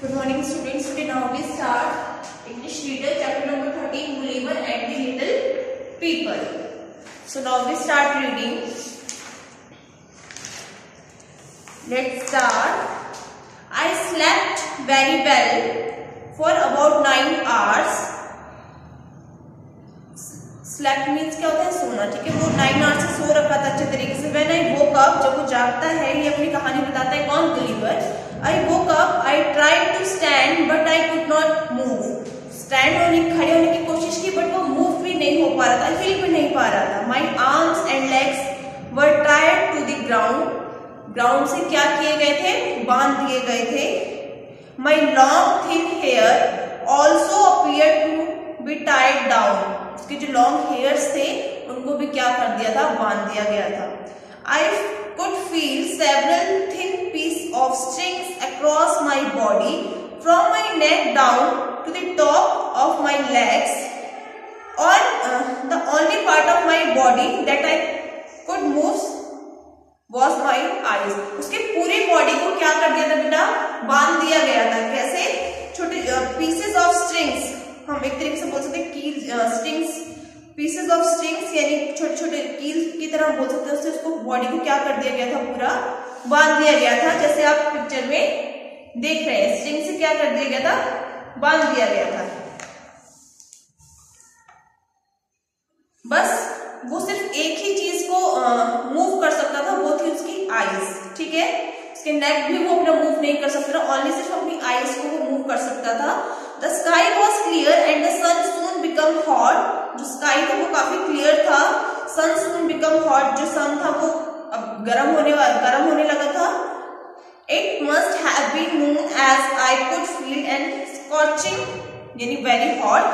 Good morning students. Today now we start English Reader chapter number 13, Gulliver and the Little People. So now we start reading. Let's start. I slept very well for about 9 hours. Slept means क्या होता है? सोना. ठीक है, वो 9 hours से सो रखा था अच्छे तरीके से. When I woke up, जब वो जागता है, ये अपनी कहानी बताता है. कौन? Gulliver. I woke up. I tried to stand, but I could not move. Stand होने, खड़े होने की कोशिश की, but वो move भी नहीं हो पा रहा था, हिल भी नहीं पा रहा था. My arms and legs were tied to the ground. Ground से क्या किए गए थे? बांध दिए गए थे. My long thin hair also appeared to be tied down. उसके जो long hairs थे, उनको भी क्या कर दिया था? बांध दिया गया था. I could feel several thin pieces of strings across my body, from my neck down to the top of my legs. The only part of my body that I could move was my eyes. उसके पूरी body को क्या कर दिया था बेटा? बांध दिया गया था. कैसे? छोटे pieces of strings, हम एक तरीके से बोल सकते हैं कील, strings, पीसेस ऑफ स्ट्रिंग्स, यानी छोटे छोटे कील की तरह बोल सकते हैं. उससे उसको बॉडी को क्या कर दिया गया था? पूरा बांध दिया गया था. जैसे आप पिक्चर में देख रहे हैं, स्ट्रिंग से क्या कर दिया गया था? बांध दिया गया था. बस वो सिर्फ एक ही चीज को मूव कर सकता था, वो थी उसकी आईज. ठीक है, उसके नेक भी वो अपना मूव नहीं कर सकता था, ओनली सिर्फ अपनी आईज को वो मूव कर सकता था. The sky was clear and the sun soon become hot. जो स्काई था वो काफी क्लियर था. सन सून बिकम हॉट, जो सन था वो अब गर्म होने लगा था. It must have been noon as I could feel and scorching, यानी very hot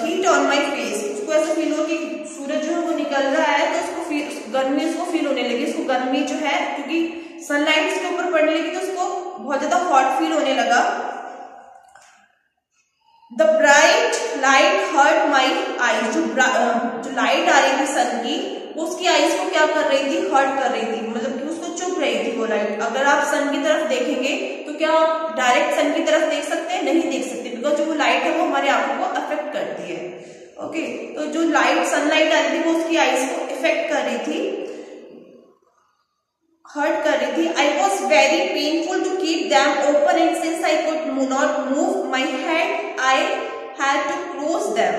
heat on my face. उसको ऐसा फील हो कि सूरज जो है वो निकल रहा है, तो उसको गर्मी उसको फील होने लगी. उसको गर्मी जो है, क्योंकि सनलाइट उसके ऊपर पड़ने लगी, तो उसको बहुत ज्यादा हॉट फील होने लगा. The bright light hurt my eyes. जो लाइट आ रही थी सन की, वो उसकी आईज को क्या कर रही थी? हर्ट कर रही थी, मतलब कि उसको चुभ रही थी वो लाइट. अगर आप सन की तरफ देखेंगे तो क्या आप डायरेक्ट सन की तरफ देख सकते हैं? नहीं देख सकते, बिकॉज जो वो लाइट है वो हमारी आंखों को अफेक्ट करती है. ओके, तो जो लाइट सनलाइट आ रही थी वो उसकी आईज को इफेक्ट कर रही थी, हर्ट कर रही थी. I was very painful to keep them open and since I could not move my head I had to close them.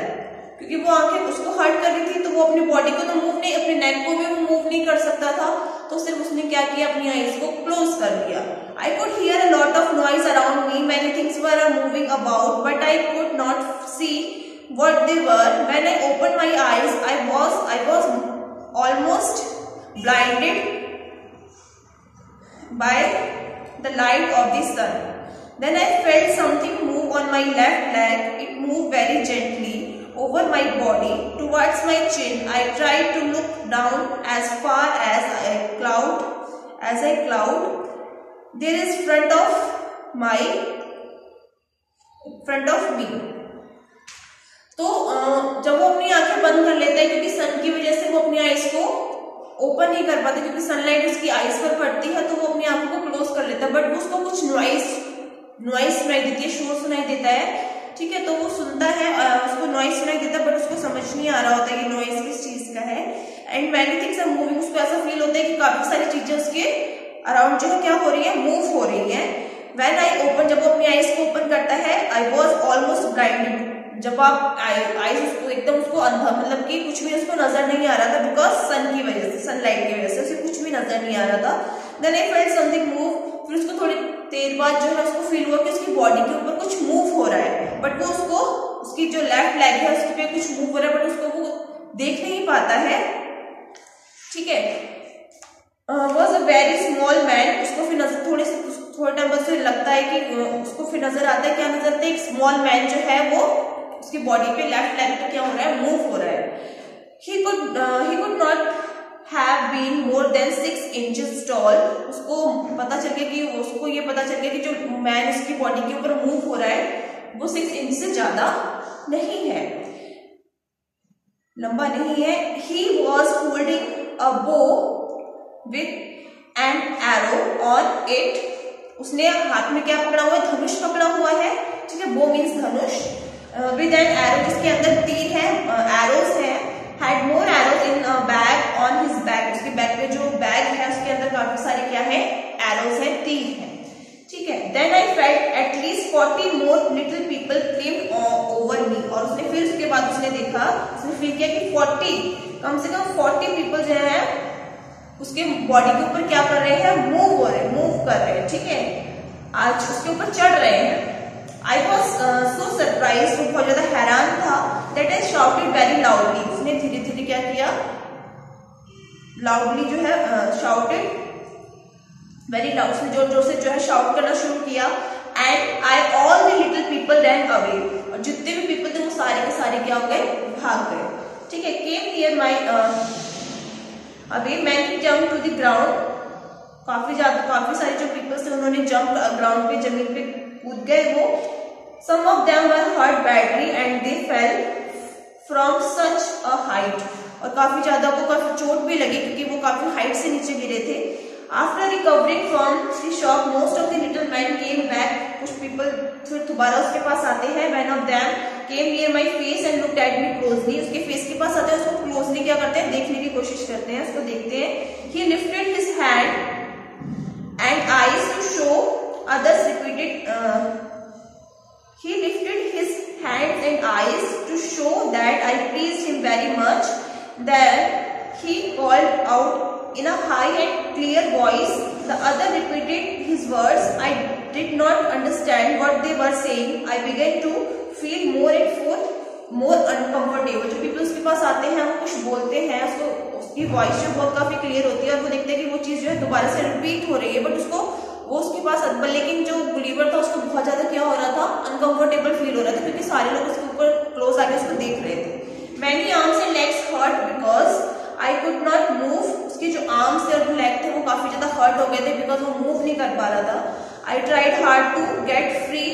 क्योंकि वो आंखें उसको हर्ट कर रही थी, तो वो अपनी बॉडी को तो मूव नहीं, अपने नेक को भी वो मूव नहीं कर सकता था, तो सिर्फ उसने क्या किया? अपनी आईज को क्लोज कर लिया. I could hear a lot of noise around me, many things were moving about, but I could not see what they were. When I opened my eyes, I was almost blinded by the light of the sun. Then I felt something move on my left leg. It moved very gently over my body towards my chin. I tried to look down as far as I cloud. There is front of me. तो जब वो अपनी आंखें बंद कर लेता है, क्योंकि सन की वजह से वो अपनी आईज को ओपन नहीं कर पाते, क्योंकि सनलाइट उसकी आईज पर पड़ती है, तो वो अपनी आंखों को क्लोज कर लेता है. बट उसको कुछ नॉइज सुनाई देती है, शोर सुनाई देता है. ठीक है, तो वो सुनता है, उसको नॉइज सुनाई देता है, बट उसको समझ नहीं आ रहा होता है कि नॉइज किस चीज का है. And many things are moving. उसको ऐसा फील होता है कि काफी सारी चीजें उसके अराउंड जो है क्या हो रही है? मूव हो रही है. व्हेन आई ओपन, जब वो अपनी आईज को ओपन करता है, आई वॉज ऑलमोस्ट ब्लाइंडेड. जब आप आईज उसको एकदम उसको अंधा, मतलब कि कुछ भी उसको नजर नहीं आ रहा था, बिकॉज सन की वजह से, सनलाइट की वजह से उसे कुछ भी नजर नहीं आ रहा था. Then I felt something move. फिर उसको थोड़ी देर बाद जो है उसको फील हुआ कि उसकी बॉडी के ऊपर कुछ मूव हो रहा है, बट वो उसकी जो लेफ्ट लेग है उसके पे कुछ मूव हो रहा है, बट उसको वो देख नहीं पाता है. ठीक है, was a very small man. उसको फिर नजर थोड़े टाइम बाद से लगता है कि उसको फिर नजर आता है, क्या नजर आता है? एक स्मॉल मैन जो है वो उसकी बॉडी पे लेफ्ट लेग पे क्या हो रहा है? मूव हो रहा है. He could not have been more than 6 inches tall. उसको पता चल गया कि जो मैन उसकी बॉडी के ऊपर मूव हो रहा है वो 6 इंच से ज्यादा नहीं है, लंबा नहीं है. He was holding a bow with an arrow on it उसने हाथ में क्या पकड़ा हुआ है, धनुष पकड़ा हुआ है, ठीक है, बो means Dhanush, with an arrow जिसके अंदर तीर है, एरोज है, had more arrows in bag on his back, उसके बैक पे जो बैग है उसके अंदर काफी सारे क्या है, एरोज है, तीर है, ठीक है। Then I felt at least 40 more little people claimed over me, और उसने फिर उसके बाद उसने देखा, उसने फील किया कि 40 कम से कम 40 पीपल जो है उसके बॉडी के ऊपर क्या कर रहे हैं, मूव हो रहे हैं, मूव कर रहे हैं, ठीक है, आज उसके ऊपर चढ़ रहे हैं। आई वॉज सो सरप्राइज, वो बहुत ज्यादा हैरान था, that I shouted very loudly, उसने धीरे धीरे क्या किया, लाउडली जो है शाउटेड वेरी लाउड, उसने जोर जोर से जो है शाउट करना शुरू किया, and I all the little people ran away, और जितने भी पीपल थे वो सारे के सारे क्या हो गए, भाग गए, ठीक है। Came near my away, many jump to the ground, काफी सारे जो पीपल्स थे उन्होंने जंप ग्राउंड पे, जमीन पे कूद गए वो। Some of them were hurt badly and they fell from such a height, और काफी ज्यादा को काफी चोट भी लगी क्योंकि वो काफी हाइट से नीचे गिरे थे। After recovering from the shock most of the little man came back, कुछ पीपल फिर दोबारा उसके पास आते हैं। One of them came near my face and looked at me closely, उसके फेस के पास आते हैं, उसको क्लोजली क्या करते हैं, देखने की कोशिश करते हैं, उसको देखते हैं। He lifted his hand and eyes to show others repeated he lifted his hands and eyes to show that I pleased him very much. Then he called out in a high and clear voice. The other repeated his words. I did not understand what they were saying. I began to feel more uncomfortable. जो people उसके पास आते हैं वो कुछ बोलते हैं, उसकी voice जो बहुत काफी क्लियर होती है और वो देखते हैं कि वो चीज जो है दोबारा से रिपीट हो रही है, बट वो उसके पास, लेकिन जो बिलीवर था उसको बहुत ज्यादा क्या हो रहा था, अनकंफर्टेबल फील हो रहा था क्योंकि सारे लोग उसके ऊपर क्लोज आके उसको देख रहे थे। Many arms and legs hurt because I could not move, उसके जो आर्म्स थे और जो लेग थे वो काफी ज्यादा हर्ट हो गए थे बिकॉज वो मूव नहीं कर पा रहा था। I tried hard to get free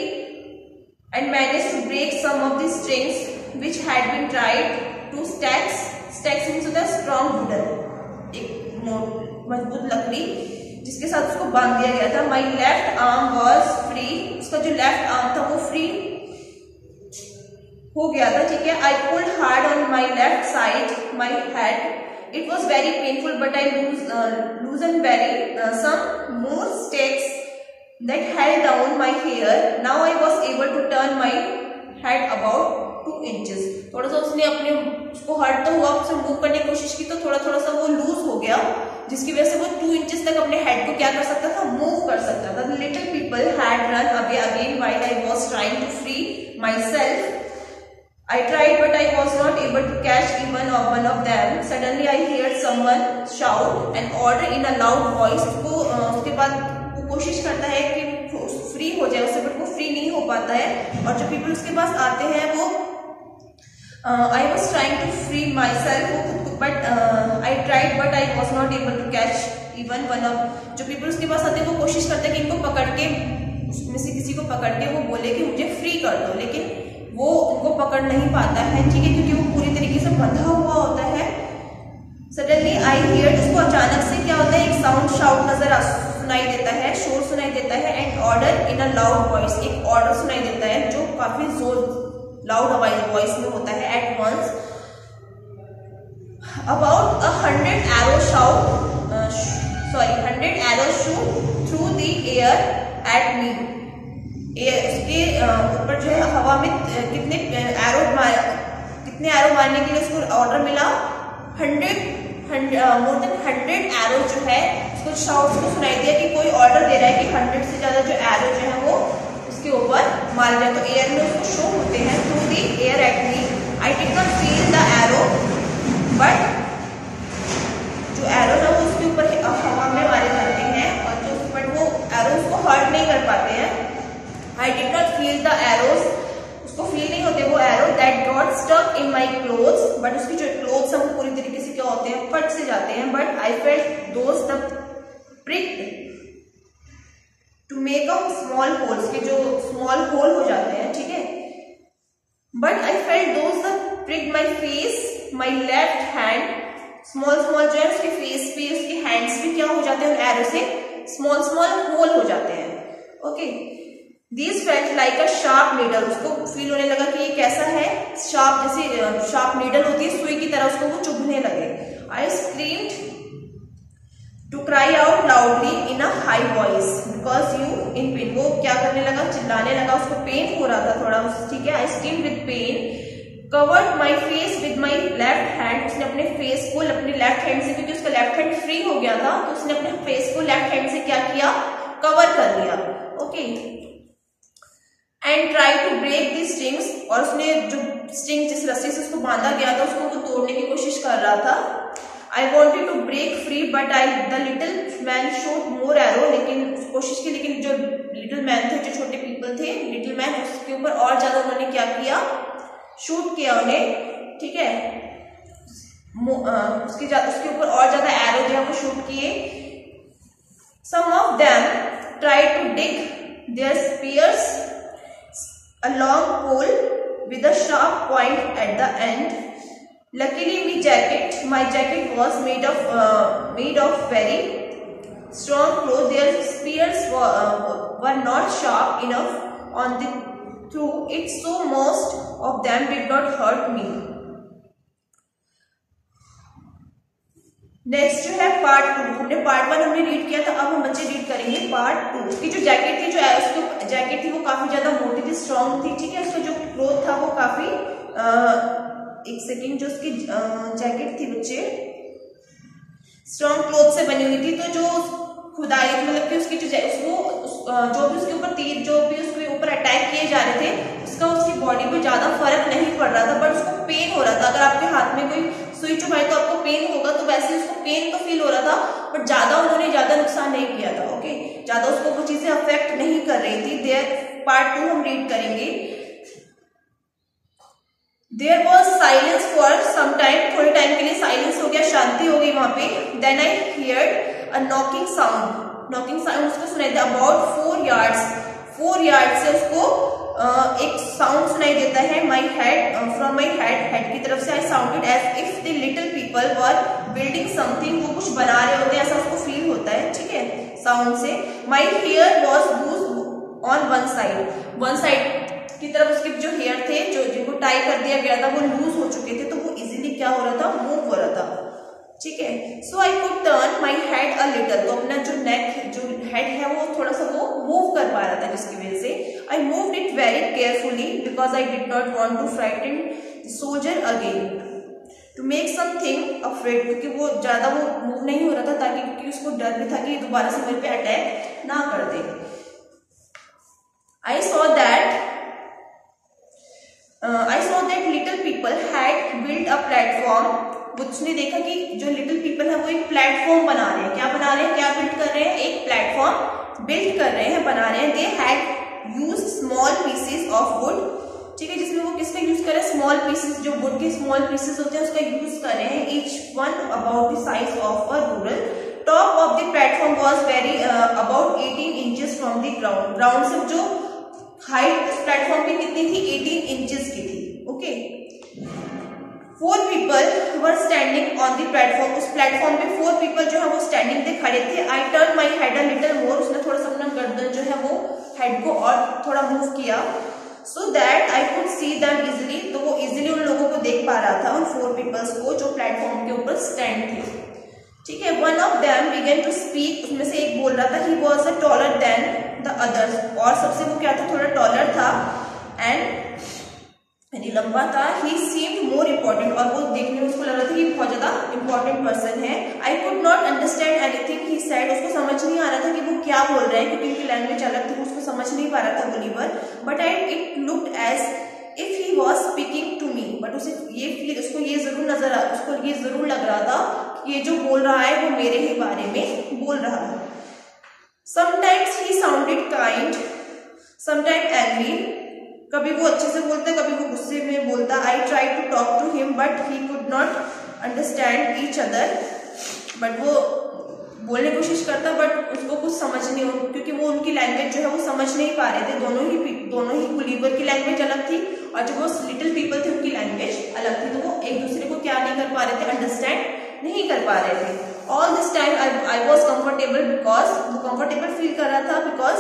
and manage to break some of the strings which had been tied to stacks into the strong wooden, एक मजबूत लकड़ी जिसके साथ उसको बांध दिया गया था। My left arm was free, उसका जो लेफ्ट आर्म था वो फ्री हो गया था, ठीक है। I pulled hard on my left side, my head. It was very painful, but I loosened some more stacks that held down my hair. Now I was able to turn my head about 2 inches. थोड़ा सा उसने अपने उसको hurt तो हुआ, उसे move करने की कोशिश की तो थोड़ा सा वो लूज हो गया, जिसकी वजह से वो 2 इंचेस तक अपने हेड को क्या कर सकता था, मूव कर सकता था। The little people had run away again while I was trying to free myself. I tried but I was not able to catch even one of them. Suddenly I heard someone shout an order in a loud voice. उसके बाद वो कोशिश करता है कि free हो जाए उससे, बट वो फ्री नहीं हो पाता है, और जो पीपल उसके पास आते हैं वो I was trying to free myself, but I tried but I was not able to catch even one of, जो पीपल उसके पास आते हैं वो कोशिश करते हैं कि इनको पकड़ के, उसमें से किसी को पकड़ के वो बोले कि मुझे फ्री कर दो, लेकिन वो उनको पकड़ नहीं पाता है, ठीक है, क्योंकि वो पूरी तरीके से बंधा हुआ होता है। सडनली आई हियर, उसको अचानक से क्या होता है, एक साउंड शाउट सुनाई देता है, शोर सुनाई देता है, and order in a loud voice, एक ऑर्डर सुनाई देता है जो काफी जोर लाउड वॉइस में होता है। At once about 100 arrows shoot through the air at me. उसके ऊपर जो है हवा में कितने एरो मारने के लिए उसको ऑर्डर मिला, 100 more than 100 एरो जो है उसको शाउट को सुनाई दिया कि कोई ऑर्डर दे रहा है कि 100 से ज्यादा जो एरो जो है वो उसके ऊपर मार जाए, तो एयर में उसको शो होते हैं। Through the air at me, I did not feel the arrow, but जो एरो है वो उसके ऊपर हवा में मारे जाते हैं, और जो बट वो एरो उसको हर्ट नहीं कर पाते हैं। I did not feel the arrows, उसको फील नहीं होते वो arrow. That got stuck in my clothes, but उसकी जो क्लोथ्स है वो पूरी तरीके से क्या होते हैं, फट से जाते हैं। But I felt those the pricked to make a small holes, के जो स्मॉल होल हो जाते हैं, ठीक है। But I felt those the pricked my face, my left hand, small जो है उसके फेस पे, उसके हैंड्स पे क्या हो जाते हैं, एरो से स्मॉल होल हो जाते हैं। Okay. This felt like a sharp needle, उसको फील होने लगा कि ये कैसा है, शार्प, जैसे शार्प नीडल होती है सुई की तरह, उसको वो चुभने लगे। I screamed to cry out loudly in a high voice because you in pain, वो क्या करने लगा, चिल्लाने लगा, उसको पेन हो रहा था थोड़ा, ठीक है। I screamed with pain, covered my face with my left hand, उसने अपने फेस को अपने लेफ्ट हैंड से, क्योंकि उसका लेफ्ट हैंड फ्री हो गया था, तो उसने अपने फेस को लेफ्ट हैंड से क्या किया, कवर कर लिया। Okay. And try to break the strings, और उसने जो स्ट्रिंग जिस रस्सी से उसको बांधा गया था उसको वो तोड़ने की कोशिश कर रहा था। I wanted to break free but the little man shot more arrow, लेकिन कोशिश की, लेकिन जो लिटिल मैन थे, जो छोटे पीपल थे, लिटिल मैन, उसके ऊपर और ज्यादा उन्होंने क्या किया, शूट किया उन्हें, ठीक है। उसके ऊपर और ज्यादा एरो जो है वो शूट किए। Some of them try to dig their spears a long pole with a sharp point at the end. Luckily, my jacket was made of very strong cloth. Their spears were not sharp enough on the through it, so most of them did not hurt me. Next जो है part 2, हमने part 1 हमने read किया था, अब हम बच्चे read करेंगे पार्ट 2। उसकी जो जैकेट थी, जो उसकी जैकेट थी वो काफी ज्यादा मोटी थी, स्ट्रॉन्ग थी, ठीक है। उसका जो क्लोथ था वो काफी एक सेकेंड, जो उसकी जैकेट थी बच्चे स्ट्रॉन्ग क्लोथ से बनी हुई थी, तो जो खुदाई, मतलब कि उसकी जो भी उसके ऊपर तीर, जो भी उसके ऊपर अटैक किए जा रहे थे, उसका उसकी बॉडी पे ज्यादा फर्क नहीं पड़ रहा था, बट उसको पेन हो रहा था। अगर आपके हाथ में कोई सुई चुभाई तो आपको पेन होगा, तो वैसे उसको पेन तो फील हो रहा था, बट उन्होंने ज्यादा नुकसान नहीं किया था। ओके, ज्यादा उसको वो चीजें अफेक्ट नहीं कर रही थी। देयर पार्ट 2 हम रीड करेंगे। There was silence for some time, थोड़े टाइम के लिए साइलेंस हो गया, शांति हो गई वहां पे। Then I heard a knocking sound उसको सुनाई दिया अबाउट 4 यार्ड्स से उसको एक साउंड सुनाई देता है। My head, from my head की तरफ से। I sounded as if the little people were building something, वो कुछ बना रहे होते हैं, ऐसा उसको फील होता है, ठीक है, साउंड से। My hair was loose on one side की तरफ उसके जो हेयर थे, जो जिनको टाई कर दिया गया था, वो लूज हो चुके थे, तो वो इजिली क्या हो रहा था, मूव हो रहा था, ठीक है। So I could turn my head a little, तो अपना जो नेक, जो हेड है वो थोड़ा सा वो मूव कर पा रहा था, जिसकी वजह से I moved it very carefully because I did not want to frighten soldier again to make something afraid, क्योंकि वो ज्यादा वो मूव नहीं हो रहा था, ताकि क्योंकि उसको डर भी था कि दोबारा से मेरे पे अटैक ना कर दे। I saw that little people had built a platform. उसने देखा कि जो लिटिल पीपल है वो एक प्लेटफॉर्म बना रहे हैं। क्या बना रहे हैं, क्या बिल्ड कर रहे हैं, एक प्लेटफॉर्म बिल्ड कर रहे हैं, बना रहे हैं। They had used small pieces of would, ठीक है, जिसमें वो किसका यूज कर रहे हैं, स्मॉल पीसेस, जो वुड के स्मॉल पीसेस होते हैं उसका यूज कर रहे हैं। Each one about the size of a rural. Top of the platform was very about 18 inches from the ground. Ground से जो हाइट उस प्लेटफॉर्म की कितनी थी, 18 इंचेस की थी। Okay, 4 people were standing on the platform. उस प्लेटफॉर्म पे 4 पीपल जो है वो स्टैंडिंग थे, खड़े थे। I turn my head a little more, उसने थोड़ा सा अपना गर्दन जो है वो हेड को और थोड़ा मूव किया, so that I could see them easily, तो वो इजिली उन लोगों को देख पा रहा था, उन 4 पीपल्स को जो प्लेटफॉर्म के ऊपर स्टैंड थे, ठीक है। One of them began to speak, उसमें से एक बोल रहा था, he was a taller than the others, और सबसे वो क्या था, थोड़ा टॉलर था, एंड यानी लंबा था। ही सीम्ड मोर इम्पोर्टेंट, और वो देखने में उसको लग रहा था कि बहुत ज्यादा इंपॉर्टेंट पर्सन है। आई could not understand anything he said, उसको समझ नहीं आ रहा था कि वो क्या बोल रहे हैं, क्योंकि उनकी लैंग्वेज अलग थी, उसको समझ नहीं पा रहा था Gulliver. But it looked as if he was speaking to me, but उसको ये जरूर लग रहा था कि ये जो बोल रहा है वो मेरे ही बारे में बोल रहा है। Sometimes he sounded kind, sometime angry, कभी वो अच्छे से बोलता, कभी वो गुस्से में बोलता। I try to talk to him but he could not understand each other, but वो बोलने की कोशिश करता, बट उसको कुछ समझ नहीं, क्योंकि वो उनकी लैंग्वेज जो है वो समझ नहीं पा रहे थे। दोनों ही गुलिवर की लैंग्वेज अलग थी, और जो वो लिटिल पीपल थे उनकी लैंग्वेज अलग थी, तो वो एक दूसरे को क्या नहीं कर पा रहे थे, अंडरस्टैंड नहीं कर पा रहे थे। All this time I was comfortable, because वो कंफर्टेबल फील कर रहा था, बिकॉज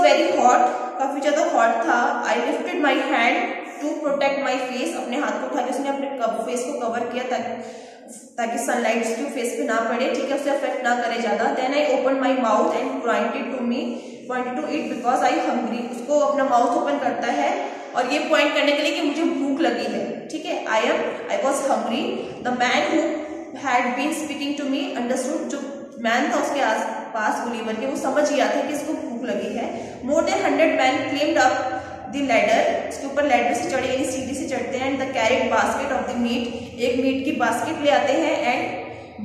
वेरी हॉट, काफी ज्यादा हॉट था। I lifted my hand to protect my face, अपने हाथ को उठा के उसने अपने फेस को कवर किया ताकि सनलाइट उसके फेस पे ना पड़े, ठीक है, उसे अफेक्ट ना करे ज्यादा। Then I open my mouth and pointed to eat because I hungry, उसको अपना माउथ ओपन करता है और ये पॉइंट करने के लिए कि मुझे भूख लगी है, ठीक है। I was hungry. The man who had been speaking to me understood, जो मैन था उसके आस पास गुलीवर के, वो समझ गया था कि इसको भूख लगी है। More than 100 man claimed up the ladder, उसके ऊपर लैडर से चढ़े यानी सीढ़ी से चढ़ते हैं। And the carried basket of the meat, एक मीट की बास्केट ले आते हैं। एंड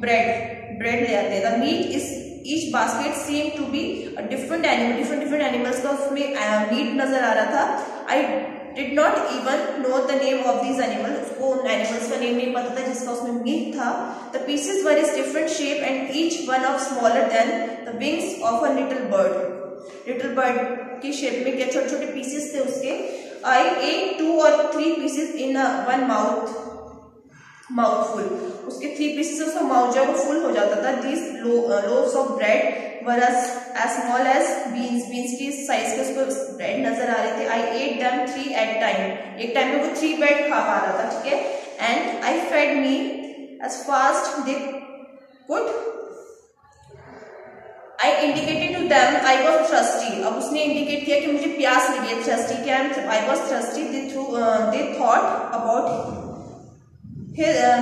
ब्रेड ले आते हैं। The meat is each basket seemed to be a different animals का उसमें मीट नजर आ रहा था। I did not even know the name of these animal, उसको उन एनिमल्स का नेम नहीं पता था जिसका उसमें मीट था। The pieces were is different shape and each one of smaller than the wings of a little bird की शेप में क्या छोटे छोटे पीसेस थे उसके। I ate 2 or 3 pieces in one mouthful, उसके 3 पीसेस उसका माउथ जो है वो फुल हो जाता था। These loaves of bread were as small as beans की साइज के उसको ब्रेड नजर आ रहे थे। I ate them 3 at time, एक टाइम में वो 3 ब्रेड खा पा रहा था, ठीक है। And I fed me as fast they could. I indicated to them I was thirsty, अब उसने इंडिकेट किया कि मुझे प्यास लगी है। थ्रस्टी क्या है, I was thirsty. They thought about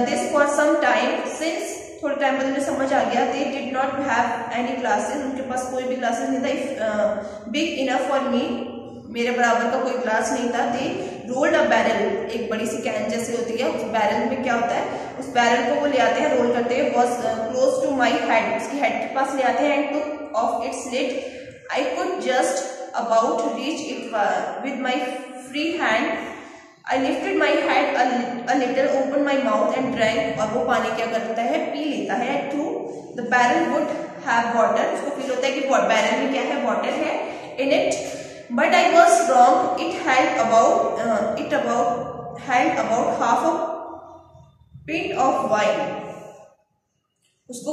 this for some time, since थोड़े टाइम बाद मुझे समझ आ गया। They did not have any glasses, उनके पास कोई भी क्लासेस नहीं था। बिग इनफ फॉर मी, मेरे बराबर का कोई क्लास नहीं था। दे रोल्ड अ बैरल, एक बड़ी सी कैन जैसी होती है, उस बैरल में क्या होता है, उस बैरल को वो ले आते हैं, रोल करते हैं। Was close to my head, उसकी हेड के पास ले आते हैं। And took off its lid, I could just about reach it with my free hand. I lifted my head a little, opened my mouth and drank, और वो पानी क्या करता है, पी लेता है। Through the barrel would have water, उसको feel होता है कि बैरल में क्या है, वाटर है in it, but I was wrong. It held about half a pint of wine. उसको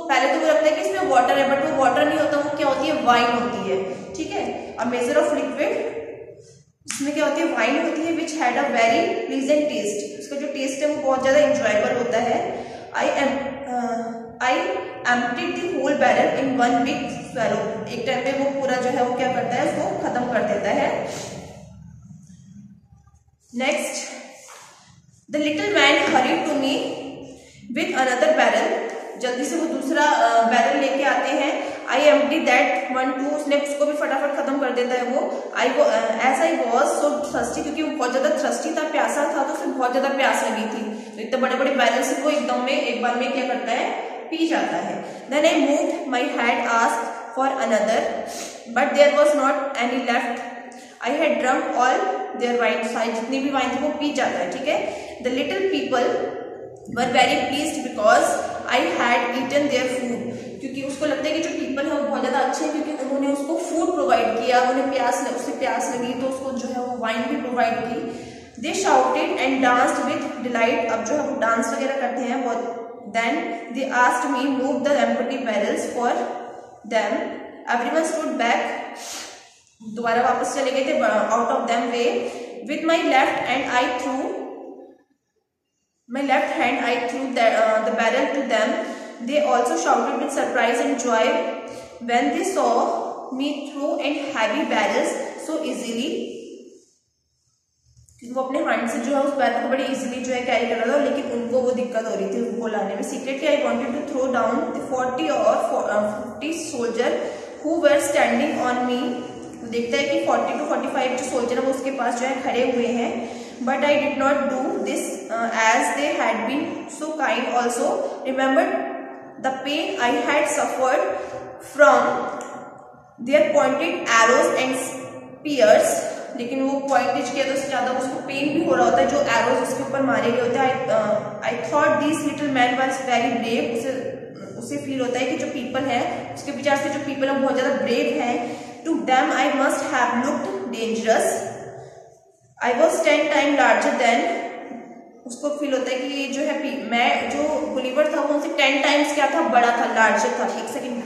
पहले तो वो लगता है कि इसमें वाटर है, बट वो वाटर नहीं होता, वो क्या होती है, वाइन होती है, ठीक है। A measure of liquid, इसमें क्या होती है, वाइन होती है। Which had a very pleasant taste, उसका जो टेस्ट है वो बहुत ज्यादा इंजॉयबल होता है। I emptied the whole barrel in one big swallow, एक टाइम पे वो पूरा जो है वो क्या करता है, उसको खत्म कर देता है। Next, the little man hurried to me with another barrel, जल्दी से वो दूसरा बैरल लेके आते हैं। I empty that one too, उसने उसको भी फटाफट खत्म कर देता है वो। As I was so thirsty, क्योंकि वो बहुत ज्यादा थ्रस्टी था, प्यासा था, तो उसे बहुत ज्यादा प्यास लगी थी, तो इतने बड़े बड़े बैरल से वो एकदम में एक बार में क्या करता है, पी जाता है। Then I moved my head asked for another but there was not any left. I had drunk all their wine, सारी जितनी भी वाइन थी वो पी जाता है, ठीक है। The little people were very pleased because I had eaten their food, क्योंकि उसको लगता है कि जो पीपल है वो बहुत ज्यादा अच्छे हैं, क्योंकि उन्होंने उसको फूड प्रोवाइड किया, उन्हें उससे प्यास लगी तो उसको जो है वो वाइन भी प्रोवाइड की। They shouted and danced with delight, अब जो है वो डांस वगैरह करते हैं बहुत। Then they asked me move the empty barrels for them, everyone stood back, दोबारा वापस चले गए थे out of them way. With my left hand I threw the barrel to them. They also shouted with surprise and joy when they saw me throw in heavy barrels so easily. वो अपने hand से जो है उस barrel को बड़ी easily जो है कैरी कर रहा था, लेकिन उनको वो दिक्कत हो रही थी उनको लाने में। Secretly I wanted to throw down the 40 or 50 soldier who were standing on me. देखता है कि 40 to 45 जो सोल्जर है वो उसके पास जो है खड़े हुए हैं। But I did not do this as they had been so kind. Also remembered the pain I had suffered from their pointed arrows and spears. लेकिन वो पॉइंटेज किया तो उससे ज्यादा उसको पेन भी हो रहा होता है जो एरोज उसके ऊपर मारे गए होते हैं। I thought these little men were very brave. उसे फील होता है कि जो पीपल है उसके विचार से जो पीपल है बहुत ज्यादा ब्रेव है। To them I must have looked dangerous. I was 10 times larger than, उसको फील होता है कि ये जो है मैं जो गुलिवर था वो उनसे 10 टाइम्स क्या था, बड़ा था, लार्जर था। एक सेकंड,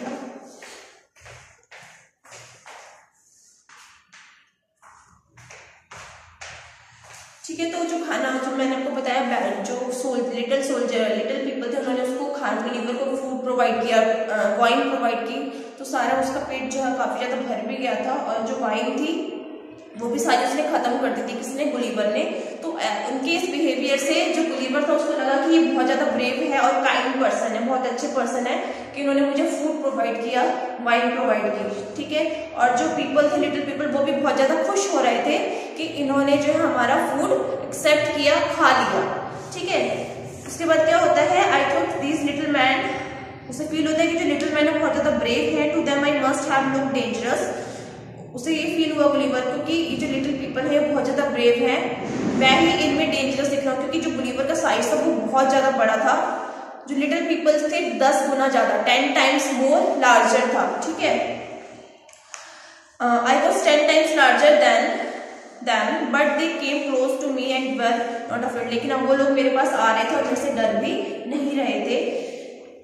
ठीक है। तो जो खाना जो मैंने आपको बताया, जो लिटिल पीपल थे, उन्होंने उसको गुलिवर को फूड प्रोवाइड किया, वाइन प्रोवाइड की, तो सारा उसका पेट जो है काफी ज्यादा भर भी गया था, और जो वाइन थी वो भी सारी उसने खत्म कर दी थी, किसने, गुलिवर ने। तो उनके इस बिहेवियर से जो गुलिवर था उसको लगा कि ये बहुत ज्यादा ब्रेव है और काइंड पर्सन है, बहुत अच्छे पर्सन है कि उन्होंने मुझे फूड प्रोवाइड किया, वाइन प्रोवाइड की, ठीक है। और जो पीपल थे, लिटिल पीपल, वो भी बहुत ज्यादा खुश हो रहे थे कि इन्होंने जो है हमारा फूड एक्सेप्ट किया, खा लिया, ठीक है। उसके बाद क्या होता है, I thought this little man, उसे फील होता है कि जो लिटिल मैन है बहुत ज्यादा ब्रेव है, to them I must have look dangerous. उसे ये फील हुआ गुलिवर को कि ये जो लिटिल पीपल है बहुत ज्यादा ब्रेव है, मैं ही इनमें डेंजरस दिख रहा हूँ, क्योंकि जो गुलिवर का साइज था वो बहुत ज्यादा बड़ा था, जो लिटिल पीपल्स थे 10 गुना ज्यादा, 10 टाइम्स मोर लार्जर था, ठीक है। I was 10 times larger than but they came close to me and were not afraid. लेकिन अब वो लोग मेरे पास आ रहे थे और मेरे से डर भी नहीं रहे थे।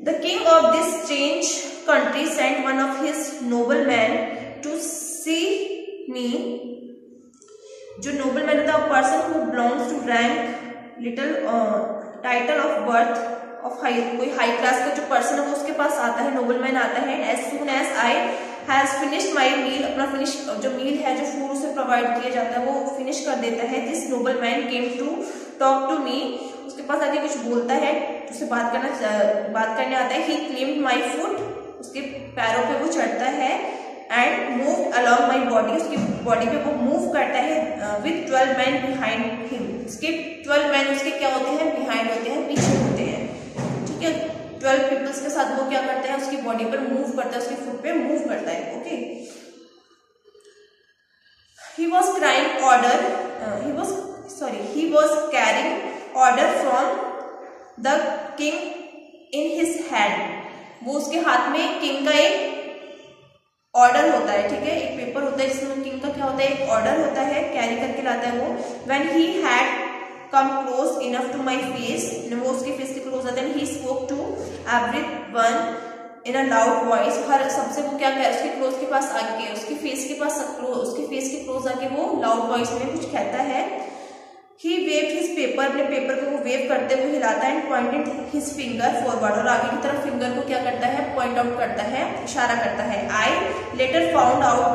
The king of this strange country sent one of his noble man to see me. जो नोबल मैन था, person who belongs to rank little title of birth of high, कोई हाई क्लास का जो पर्सन है वो उसके पास आता है, नोबल मैन आता है। As soon as I has finished my meal, अपना फिनिश जो मील है, जो फूड उसे प्रोवाइड किया जाता है वो फिनिश कर देता है। This noble man came to talk to me, उसके पास आके कुछ बोलता है, उससे बात करने आता है। ही क्लेम्ड माई फुट, उसके पैरों पे वो चढ़ता है, and move along my body, उसकी बॉडी पे वो मूव करता है विथ 12 मैन बिहाइंड हिम। उसके 12 मैन उसके क्या होते हैं, बिहाइंड होते हैं, पीछे होते हैं, ठीक है। 12 पीपल्स के साथ वो क्या करता है, उसकी बॉडी पर मूव करता है, उसके फुट पे मूव करता है, okay. He was crying order, he was carrying order from the king in his hand। वो उसके हाथ में किंग का एक ऑर्डर होता है, ठीक है, एक पेपर होता है जिसमें किंग का क्या होता है, एक ऑर्डर होता है, कैरी करके लाता है वो। When he had come close enough to my face, वो उसके फेस के क्लोज आते हैं। He spoke to everyone in a loud voice, हर सबसे वो क्या कहता है, उसके क्लोज के पास आके, उसके फेस के क्लोज आके वो लाउड वॉइस में कुछ कहता है। He waved his paper, अपने पेपर को वो वेव करते हुए हिलाता है, and pointed his finger forward, और आगे की तरफ फिंगर को क्या करता है, पॉइंट आउट करता है, इशारा करता है। I later found out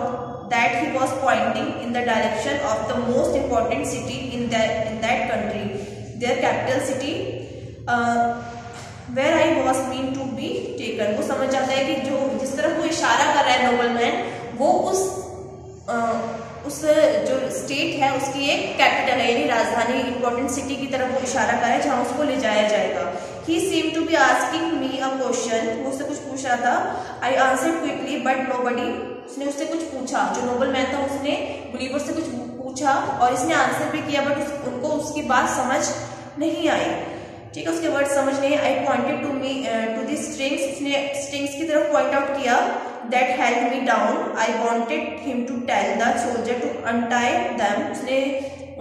that he was pointing in the direction of the most important city in that country, their capital city, where I was meant to be taken। वो समझ जाता है कि जो जिस तरफ वो इशारा कर रहा है नोबल मैन, वो उस जो स्टेट है उसकी एक कैपिटल है, यानी राजधानी, इंपॉर्टेंट सिटी की तरफ वो इशारा कर रहा है जहां उसको ले जाया जाएगा। He seemed to be asking me a question, वो उससे कुछ पूछ रहा था। I answered quickly but nobody, उसने उससे कुछ पूछा, जो नोबल मैन था उसने गुलिवर से कुछ पूछा और इसने आंसर भी किया, बट उनको उसकी बात समझ नहीं आई, ठीक है, उसके वर्ड समझ नहीं। I pointed to the strings, उसने स्ट्रिंग्स की तरफ पॉइंट आउट किया। That held me down, I wanted him to tell the soldier to untie them, उसने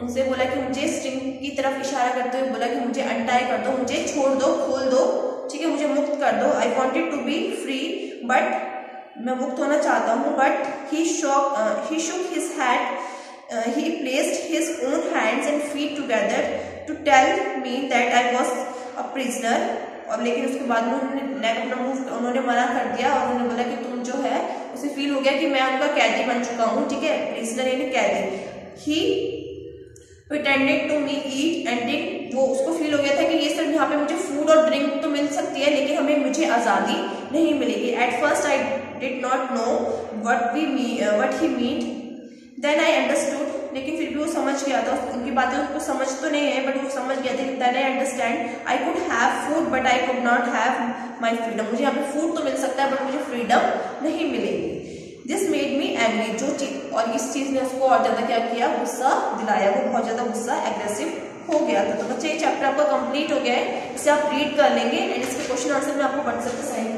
उनसे बोला कि मुझे स्ट्रिंग की तरफ इशारा करते हुए बोला कि मुझे अनटाई कर दो, मुझे छोड़ दो, खोल दो, ठीक है, मुझे मुक्त कर दो। I wanted to be free, but मैं मुक्त होना चाहता हूँ, but he shook his head, he placed his own hands and feet together to tell me that I was a prisoner। और लेकिन उसके बाद में उन्होंने मना कर दिया और उन्होंने बोला कि तुम जो है, उसे फील हो गया कि मैं उनका कैदी बन चुका हूँ, ठीक है, प्रिजनर यानी कैदी। He pretended to me eat and drink, वो उसको फील हो गया था कि ये सिर्फ यहाँ पे मुझे फूड और ड्रिंक तो मिल सकती है लेकिन मुझे आज़ादी नहीं मिलेगी। At first I did not know what he meant, then I understood, लेकिन फिर भी वो समझ गया था, उनकी बातें उसको समझ तो नहीं है बट वो समझ गया था। Then I understand, I could have food but I could not have my freedom, मुझे यहाँ पे फूड तो मिल सकता है बट मुझे फ्रीडम नहीं मिलेगी। This made me angry, जो चीज, और इस चीज ने उसको और ज्यादा क्या किया, गुस्सा दिलाया, वो बहुत ज्यादा गुस्सा एग्रेसिव हो गया था। तो बच्चे ये चैप्टर आपका कंप्लीट हो गया है, इसे आप रीड कर लेंगे एंड इसके क्वेश्चन आंसर मैं आपको व्हाट्सएप पे सेंड